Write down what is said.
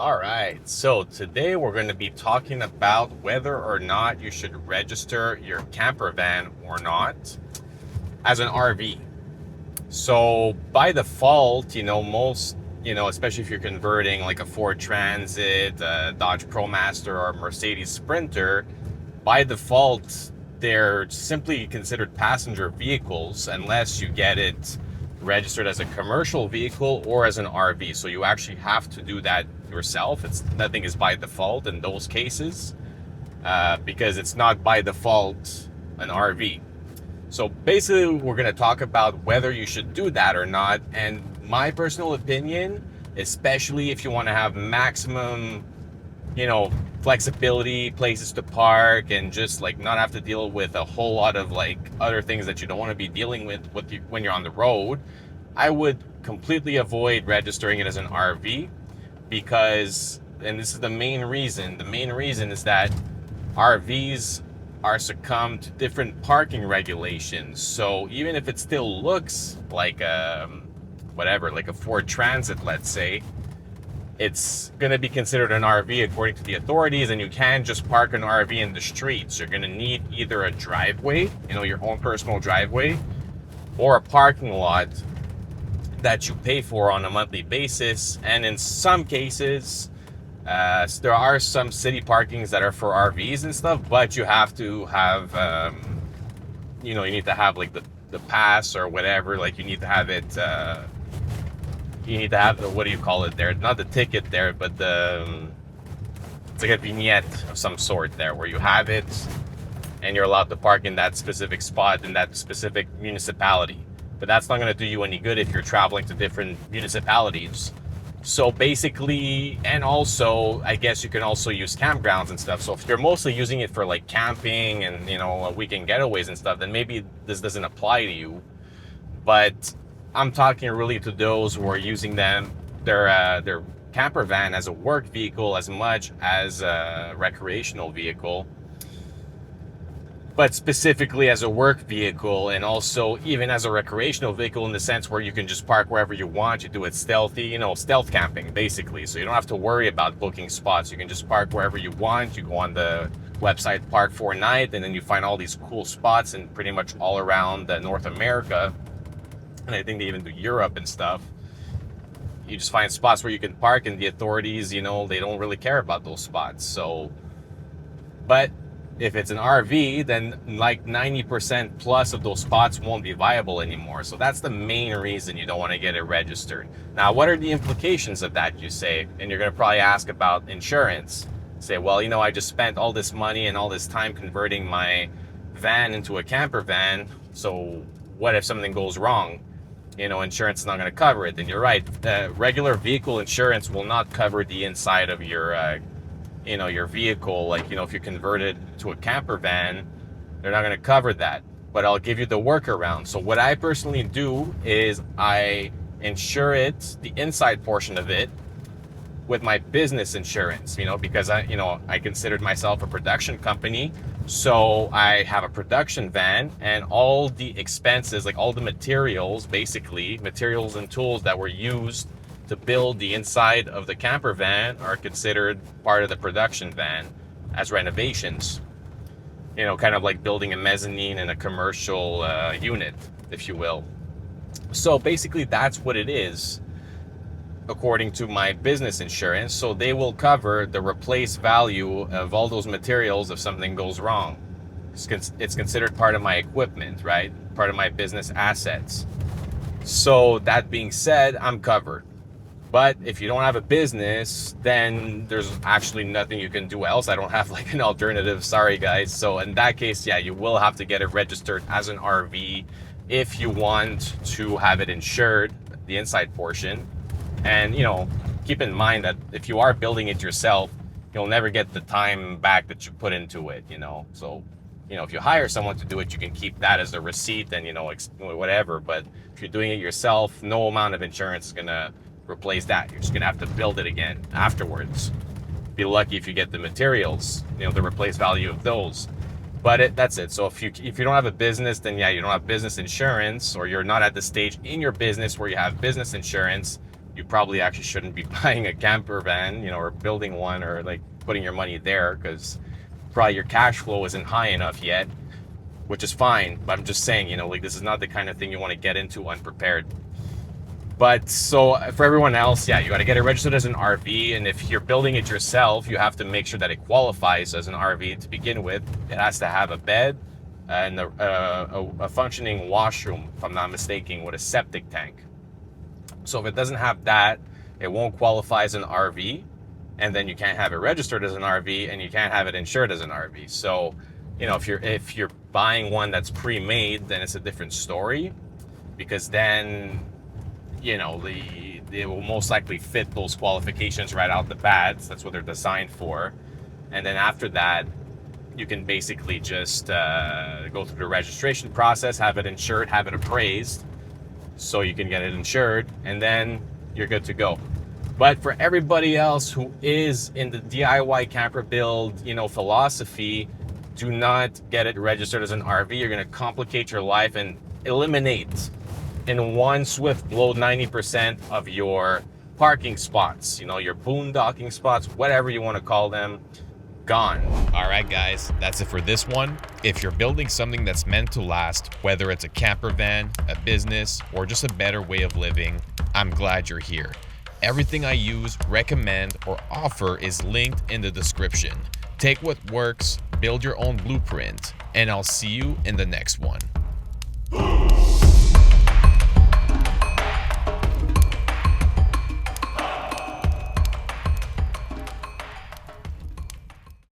All right, so today we're going to be talking about whether or not you should register your camper van or not as an RV. So by default, most, especially if you're converting like a Ford Transit, a Dodge ProMaster, or a Mercedes Sprinter, by default, they're simply considered passenger vehicles unless you get it registered as a commercial vehicle or as an RV. So you actually have to do that yourself. It's nothing is by default in those cases because it's not by default an RV. So basically, we're going to talk about whether you should do that or not. And my personal opinion, especially if you want to have maximum, flexibility, places to park, and just like not have to deal with a whole lot of like other things that you don't want to be dealing with when you're on the road, I would completely avoid registering it as an RV because, and this is the main reason is that RVs are succumb to different parking regulations. So even if it still looks like like a Ford Transit, let's say, it's going to be considered an RV according to the authorities, and you can't just park an RV in the streets. You're going to need either a driveway, your own personal driveway, or a parking lot that you pay for on a monthly basis. And in some cases, there are some city parkings that are for RVs and stuff, but you have to have, you need to have like the pass or whatever. Like you need to have it, you need to have the, what do you call it there? Not the ticket there, but it's like a vignette of some sort there where you have it and you're allowed to park in that specific spot in that specific municipality. But that's not going to do you any good if you're traveling to different municipalities. So basically, and also, I guess you can also use campgrounds and stuff. So if you're mostly using it for like camping and, weekend getaways and stuff, then maybe this doesn't apply to you. But I'm talking really to those who are using their camper van as a work vehicle as much as a recreational vehicle, but specifically as a work vehicle, and also even as a recreational vehicle in the sense where you can just park wherever you want. You do it stealthy, stealth camping basically. So you don't have to worry about booking spots. You can just park wherever you want. You go on the website Park4Night, and then you find all these cool spots in pretty much all around North America. And I think they even do Europe and stuff. You just find spots where you can park, and the authorities, they don't really care about those spots. So, but if it's an RV, then like 90% plus of those spots won't be viable anymore. So that's the main reason you don't want to get it registered. Now, what are the implications of that, you say? And you're going to probably ask about insurance. Say, well, I just spent all this money and all this time converting my van into a camper van. So what if something goes wrong? Insurance is not going to cover it. Then you're right. Regular vehicle insurance will not cover the inside of your your vehicle. Like, if you convert it to a camper van, they're not going to cover that. But I'll give you the workaround. So what I personally do is I insure it, the inside portion of it, with my business insurance, because I considered myself a production company. So I have a production van, and all the expenses, like all the materials, basically materials and tools that were used to build the inside of the camper van, are considered part of the production van as renovations. Kind of like building a mezzanine in a commercial unit, if you will. So basically that's what it is according to my business insurance. So they will cover the replaced value of all those materials if something goes wrong. It's considered part of my equipment, right? Part of my business assets. So that being said, I'm covered. But if you don't have a business, then there's actually nothing you can do else. I don't have like an alternative. Sorry, guys. So in that case, yeah, you will have to get it registered as an RV if you want to have it insured, the inside portion. And, keep in mind that if you are building it yourself, you'll never get the time back that you put into it, So, if you hire someone to do it, you can keep that as a receipt and, whatever. But if you're doing it yourself, no amount of insurance is going to replace that. You're just going to have to build it again afterwards. Be lucky if you get the materials, the replace value of those. But that's it. So if you don't have a business, then yeah, you don't have business insurance, or you're not at the stage in your business where you have business insurance, you probably actually shouldn't be buying a camper van, or building one, or like putting your money there, because probably your cash flow isn't high enough yet, which is fine. But I'm just saying, like, this is not the kind of thing you want to get into unprepared. But so for everyone else, yeah, you got to get it registered as an RV. And if you're building it yourself, you have to make sure that it qualifies as an RV to begin with. It has to have a bed and a functioning washroom, if I'm not mistaken, with a septic tank. So if it doesn't have that, it won't qualify as an RV. And then you can't have it registered as an RV, and you can't have it insured as an RV. So, if you're buying one that's pre-made, then it's a different story, because then they will most likely fit those qualifications right out the bat. That's what they're designed for. And then after that, you can basically just go through the registration process, have it insured, have it appraised, so you can get it insured, and then you're good to go. But for everybody else who is in the DIY camper build, philosophy, do not get it registered as an RV. You're going to complicate your life and eliminate in one swift blow 90% of your parking spots, your boondocking spots, whatever you want to call them, gone. All right, guys, that's it for this one. If you're building something that's meant to last, whether it's a camper van, a business, or just a better way of living, I'm glad you're here. Everything I use, recommend, or offer is linked in the description. Take what works, build your own blueprint, and I'll see you in the next one.